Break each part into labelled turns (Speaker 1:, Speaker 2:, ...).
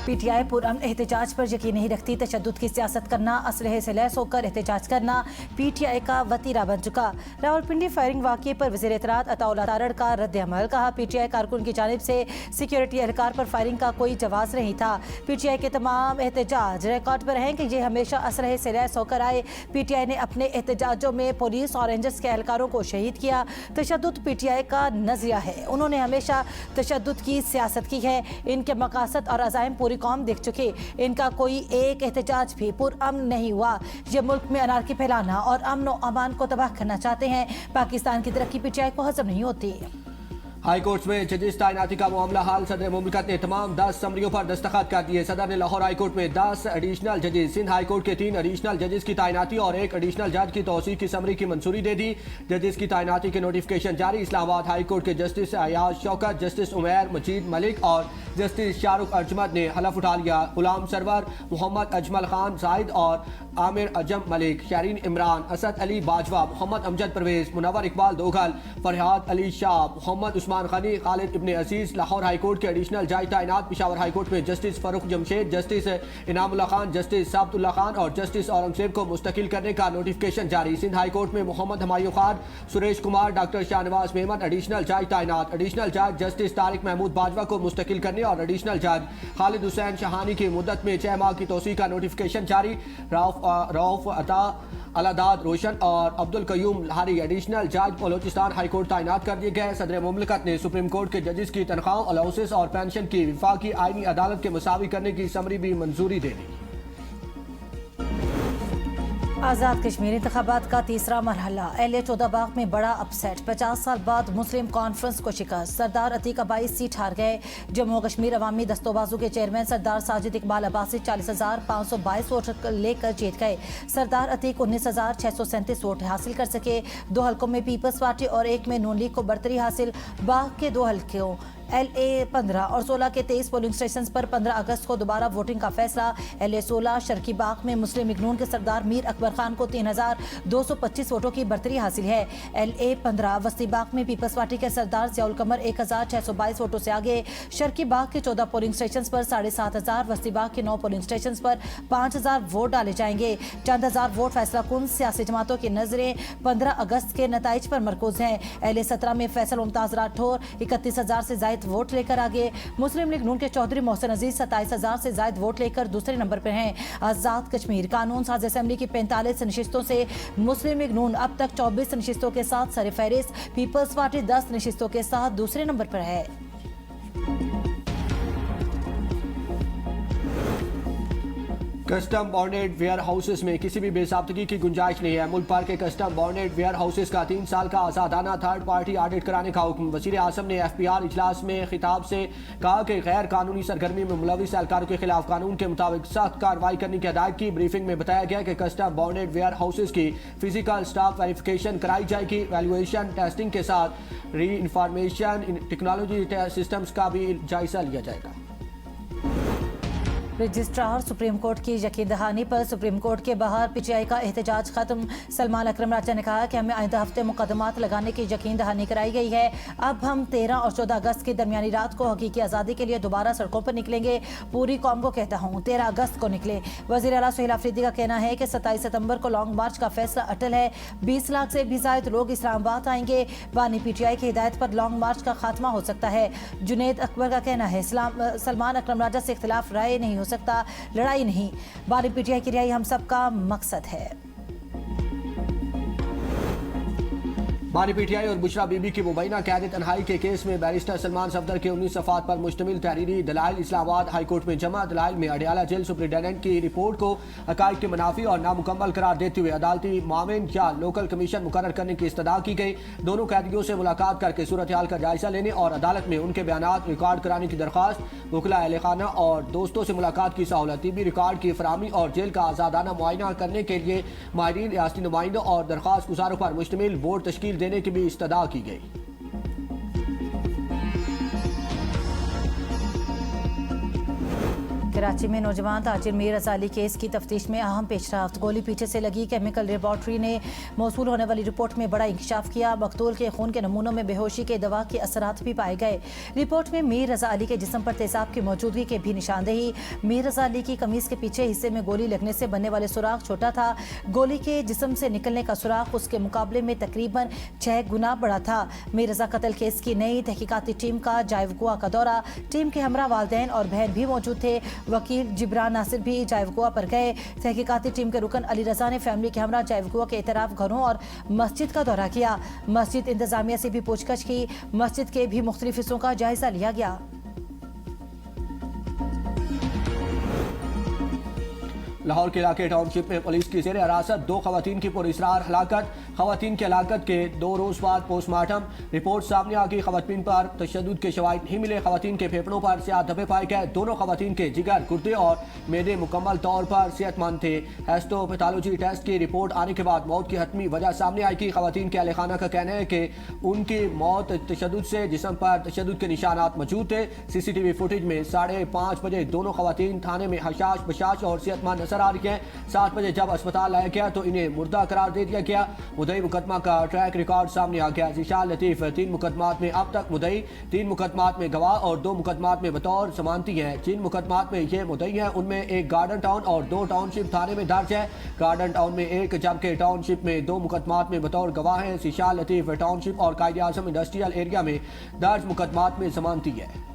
Speaker 1: PTI पुरअमन एहतजाज पर यकीन नहीं रखती। तशद्दुद की सियासत करना, असलहे से लैस होकर एहतजाज करना PTI का वतीरा बन चुका। रावलपिंडी फायरिंग वाक़े पर वज़ीर इत्तलात अताउल्लाह तारड़ का रद्द-ए-अमल। कहा PTI कारकुन की जानिब से सिक्योरिटी एहलकार पर फायरिंग का कोई जवाज़ नहीं था। PTI के तमाम एहतजाज रिकॉर्ड पर हैं कि ये हमेशा असलहे से लैस होकर आए। PTI ने अपने एहतजाजों में पुलिस और रेंजर्स के एहलकारों को शहीद किया। तशद्दुद PTI का नज़रिया है। उन्होंने हमेशा तशद्दुद की सियासत की है। इनके मकासद और अज़ाइम पूरी कौम देख चुके। इनका कोई एक एहतजाज भी पुरअमन नहीं हुआ। ये मुल्क में अनारकी फैलाना और अमन व अमान को तबाह करना चाहते हैं। पाकिस्तान की तरक्की PTI को हजम नहीं होती।
Speaker 2: हाई कोर्ट में जजिस तैनाती का मामला हाल। सदर मुमलिकत ने तमाम 10 समरियों पर दस्तखत कर दिए। सदर ने लाहौर हाई कोर्ट में 10 एडिशनल जजेस, सिंध हाई कोर्ट के 3 एडिशनल जजेस की तैनाती और 1 एडिशनल जज की तौसीह की समरी की मंजूरी दे दी। जजेस की तैनाती के नोटिफिकेशन जारी। इस्लामाबाद हाई कोर्ट के जस्टिस अयाज शौकत, जस्टिस उमैर मजीद मलिक और जस्टिस शाहरुख अजमत ने हलफ उठा लिया। गुलाम सरवर, मोहम्मद अजमल खान जाहिद और आमिर अजम मलिक, शरीन इमरान, असद अली बाजवा, मोहम्मद अमजद परवेज, मुनव्वर इकबाल दोघल, फरहाद अली शाह, मोहम्मद उस्मान गनी, खालिद इब्ने अजीज। लाहौर हाई कोर्ट के एडिशनल जज तैनात। पेशावर हाई कोर्ट में justice Farrukh Jamshed, justice Inamullah Khan, justice साबतुल्लाह Khan और जस्टिस औरंगजेब को मुस्तकिल करने का नोटिफिकेशन जारी। सिंध हाई कोर्ट में मोहम्मद हमायूं खान, सुरेश कुमार, डॉक्टर शाहनवाज मेमन एडिशनल जज तैनात। एडिशनल जज जस्टिस तारिक महमूद बाजवा को मुस्तकिल करने और एडिशनल जज खालिद हुसैन शहानी की मुद्दत में 6 माह की तोसी का नोटिफिकेशन जारी। रऊफ अता, अलादाद रोशन और अब्दुल कयूम लहारी एडिशनल जज बलोचिस्तान हाई कोर्ट तैनात कर दिए गए। सदर मुमलिकत ने सुप्रीम कोर्ट के जजेस की तनख्वाह, अलाउंसेस और पेंशन की विफाकी आईनी अदालत के मुसावी करने की समरी भी मंजूरी दे दी।
Speaker 1: आज़ाद कश्मीर इंतखाबात का तीसरा मरहला। LA 14 बाग में बड़ा अपसेट। 50 साल बाद मुस्लिम कॉन्फ्रेंस को शिकस्त। सरदार अतीक अबाई सीट हार गए। जम्मू कश्मीर अवामी दस्तोबाजू के चेयरमैन सरदार साजिद इकबाल अब्बासी 40,522 वोट लेकर जीत गए। सरदार अतीक 19,637 वोट हासिल कर सके। 2 हल्कों में पीपल्स पार्टी और 1 में नून लीग को बढ़तरी हासिल। बाग के 2 हल्कों LA 15 और 16 के 23 पोलिंग स्टेशन पर 15 अगस्त को दोबारा वोटिंग का फैसला। LA 16 शर्की बाग में मुस्लिम लीग नून के सरदार मीर अकबर खान को 3,225 वोटों की बढ़तरी हासिल है। LA 15 वस्ती बाग में पीपल्स पार्टी के सरदार जियाउल कमर 1,622 वोटों से आगे। शर्की बाग के 14 पोलिंग स्टेशन पर 7,500, वस्ती बाग के 9 पोलिंग स्टेशन पर 5,000 वोट डाले जाएंगे। चंद हजार वोट फैसला कुन सियासी जमातों की नजरें 15 अगस्त के नताइज पर मरकूज हैं। LA 17 में फैसल मुमताज राठौर 31,000 से ज्यादा वोट लेकर आगे। मुस्लिम लीग नून के चौधरी मोहसिन अजीज 27,000 से ज्यादा वोट लेकर दूसरे नंबर पर हैं। आजाद कश्मीर कानून साज असेंबली की 45 नशिस्तों से मुस्लिम लीग नून अब तक 24 नशिस्तों के साथ सरफहरिस्त। पीपल्स पार्टी 10 नशिस्तों के साथ दूसरे नंबर पर है।
Speaker 2: कस्टम बॉन्डेड वेयर हाउसेस में किसी भी बेज़ाब्तगी की गुंजाइश नहीं है। मुल्क भर के कस्टम बॉन्डेड वेयर हाउसेस का 3 साल का आज़ादाना थर्ड पार्टी ऑडिट कराने का हुक्म। वज़ीर आज़म ने FPR इजलास में खिताब से कहा कि गैर कानूनी सरगर्मी में मुलविस एहलकारों के खिलाफ कानून के मुताबिक सख्त कार्रवाई करने की हिदायत की। ब्रीफिंग में बताया गया कि कस्टम बॉन्डेड वेयर हाउसेस की फिजिकल स्टाफ वेरिफिकेशन कराई जाएगी। वैल्यूएशन टेस्टिंग के साथ री इंफॉर्मेशन टेक्नोलॉजी सिस्टम्स का भी जायजा लिया जाएगा।
Speaker 1: रजिस्ट्रार सुप्रीम कोर्ट की यकीन दहानी पर सुप्रीम कोर्ट के बाहर PTI का एहतजाज खत्म। सलमान अकरम राजा ने कहा कि हमें आइंदा हफ्ते मुकदमात लगाने की यकीन दहानी कराई गई है। अब हम 13 और 14 अगस्त की दरमियानी रात को हकीकी आज़ादी के लिए दोबारा सड़कों पर निकलेंगे। पूरी कौम को कहता हूँ 13 अगस्त को निकले। वज़ीर आला सुहेल अफरीदी का कहना है कि 27 सितंबर को लॉन्ग मार्च का फैसला अटल है। 20 लाख से भी ज्यादा लोग इस्लामाबाद आएंगे। बानी PTI की हिदायत पर लॉन्ग मार्च का खात्मा हो सकता है। जुनेद अकबर का कहना है सलमान अकरम राजा से इख्तिलाफ राय नहीं हो सकता, लड़ाई नहीं। बानी PTI की रिहाई हम सबका मकसद है।
Speaker 2: बानी PTI और बुशरा बीबी की मुबैना कैद तन्हाई के केस में बैरिस्टर सलमान सफदर के 19 सफ़ात पर मुश्तमिल तहरीरी दलाइल इस्लामाबाद हाई कोर्ट में जमा। दलाइल में अडियाला जेल सुपरिटेंडेंट की रिपोर्ट को हकाइक के मुनाफी और नामुकम्मल करार देते हुए अदालती मामिन या लोकल कमीशन मुकर्रर करने की इस्तदा की गई। दोनों कैदियों से मुलाकात करके सूरत हाल का जायजा लेने और अदालत में उनके बयानात रिकॉर्ड कराने की दरख्वास्त, वकला अहल खाना और दोस्तों से मुलाकात की सहूलत, तिबी रिकॉर्ड की फराहमी और जेल का आज़ादाना मुआयना करने के लिए माहिरीन, रियासती नुमाइंदों और दरख्वास्त गुजारों पर मुश्तमिल बोर्ड तश्कील देने की भी इस्तदा की गई।
Speaker 1: कराची में नौजवान ताजिर मीर रजा अली केस की तफ्तीश में अहम पेशरफ्त। गोली पीछे से लगी केमिकल लेबॉर्ट्री ने मौसूल होने वाली रिपोर्ट में बड़ा इंकशाफ किया। मकतूल के खून के नमूनों में बेहोशी के दवा के असरात भी पाए गए। रिपोर्ट में मीर रजा अली के जिस्म पर तेजाब की मौजूदगी के भी निशानदेही। मीर रजा अली की कमीज के पीछे हिस्से में गोली लगने से बनने वाले सुराख छोटा था। गोली के जिस्म से निकलने का सुराख उसके मुकाबले में तकरीबन 6 गुना बड़ा था। मीर रजा कत्ल केस की नई तहकीकाती टीम का जायवगुआ का दौरा। टीम के हमरा वालिदैन और बहन भी मौजूद थे। वकील जिब्रान नासिर भी जायवगुआ पर गए। तहकीकाती टीम के रुकन अली रजा ने फैमिली के हमरा जायवगुआ के इतराफ घरों और मस्जिद का दौरा किया। मस्जिद इंतजामिया से भी पूछताछ की। मस्जिद के भी मुख्तलिफ हिस्सों का जायजा लिया गया।
Speaker 2: लाहौर के इलाके टाउनशिप में पुलिस की जेर हिरासत 2 खवातीन की पुरअसरार हलाकत। खवातीन की हलाकत के 2 रोज बाद पोस्टमार्टम रिपोर्ट सामने आ गई। खवातीन पर तशद्दुद के शवाहिद नहीं मिले। खवातीन के फेफड़ों पर सियाह धब्बे पाए गए। दोनों खवातीन के जिगर, गुर्दे और मेदे मुकम्मल तौर पर सेहतमंद थे। हिस्टोपैथोलॉजी टेस्ट की रिपोर्ट आने के बाद मौत की हतमी वजह सामने आएगी। खवातीन के अहले खाना का कहना है कि उनकी मौत तशद्दुद से जिस्म पर तशद्दुद के निशानात मौजूद थे। CCTV फुटेज में 5:30 बजे दोनों खवातीन थाने में हशाश बशाश और सेहतमंद नजर आ रही है। 7 बजे जब अस्पताल लाया गया तो इन्हें मुर्दा करार दे दिया गया। मुद्दई मुकदमा का ट्रैक रिकॉर्ड सामने आ गया। ज़िशान लतीफ 3 मुकदमात में अब तक मुद्दई, 3 मुकदमात में गवाह और 2 मुकदमात में बतौर जमानती हैं। जिन मुकदमात में ये मुद्दई हैं उनमें एक गार्डन टाउन और 2 टाउनशिप थाने में दर्ज है। गार्डन टाउन में एक जबकि टाउनशिप में 2 मुकदमात में बतौर गवाह हैं। ज़िशान लतीफ टाउनशिप और कायदे आज़म इंडस्ट्रियल एरिया में दर्ज मुकदमात में जमानती है।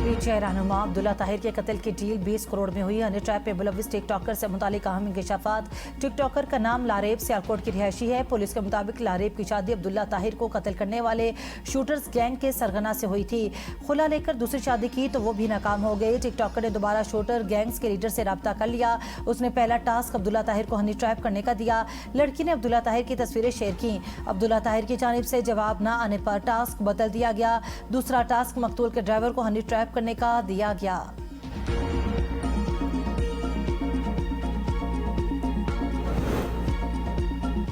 Speaker 1: पीछे रहनुमा अब्दुल्ला ताहिर के कत्ल की डील 20 करोड़ में हुई। हनी ट्रैप में मुलविस टिकटॉकर से मुतालिक अहम इंकशाफात। टिकटॉकर का नाम लारेब सियालकोट की रिहायशी है। पुलिस के मुताबिक लारेब की शादी अब्दुल्ला ताहिर को कत्ल करने वाले शूटर्स गैंग के सरगना से हुई थी। खुला लेकर दूसरी शादी की तो वो भी नाकाम हो गई। टिकटॉकर ने दोबारा शूटर गैंग्स के लीडर से रब्ता कर लिया। उसने पहला टास्क अब्दुल्ला ताहिर को हनी ट्रैप करने का दिया। लड़की ने अब्दुल्ला ताहिर की तस्वीरें शेयर की। अब्दुल्ला ताहिर की जानिब से जवाब न आने पर टास्क बदल दिया गया। दूसरा टास्क मकतूल के ड्राइवर को हनी ट्रैप करने का दिया गया।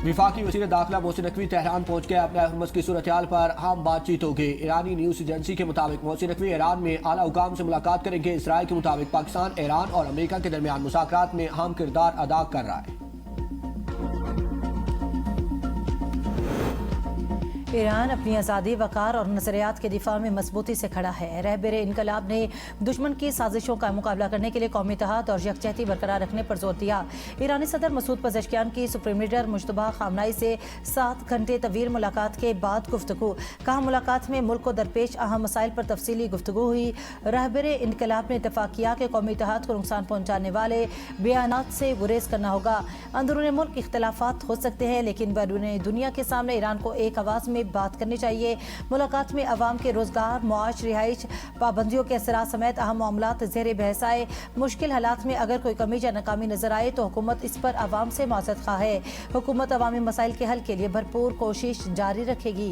Speaker 2: विफाकी वज़ीर दाखिला मोहसिन नकवी तेहरान पहुंच गए। अपने हुर्मस की सूरत हाल पर अहम बातचीत होगी। ईरानी न्यूज़ एजेंसी के मुताबिक मोहसिन नकवी ईरान में आला हुकाम से मुलाकात करेंगे। इसराइल के मुताबिक पाकिस्तान, ईरान और अमेरिका के दरमियान मुज़ाकरात में अहम किरदार अदा कर रहा है।
Speaker 1: ईरान अपनी आज़ादी, वकार और नज़रियात के दिफा में मजबूती से खड़ा है। रहबर इनकलाब ने दुश्मन की साजिशों का मुकाबला करने के लिए कौमी इत्तेहाद और यकजहती बरकरार रखने पर जोर दिया। ईरानी सदर मसूद पज़ेश्कियान की सुप्रीम लीडर मुश्तबा खामनाई से 7 घंटे तवील मुलाकात के बाद गुफ्तगू। कहा मुलाकात में मुल्क को दरपेश अहम मसाइल पर तफसीली गुफ्तगू हुई। रहबर इनकलाब ने इत्तफाक किया कि कौमी इत्तेहाद को नुकसान पहुँचाने वाले बयानात से गुरेज करना होगा। अंदरूनी मुल्क इख्तलाफात हो सकते हैं लेकिन बैरूनी दुनिया के सामने ईरान को एक आवाज़ में बात करनी चाहिए। मुलाकात में अवाम के रोजगार, मुआश, रिहाइश, पाबंदियों के असरात समेत अहम मामलात ज़ेर बहस आए। मुश्किल हालात में अगर कोई कमी या नाकामी नजर आए तो हुकूमत इस पर अवाम से माज़रत ख़्वाह है। हुकूमत अवामी मसाइल के हल के लिए भरपूर कोशिश जारी रखेगी।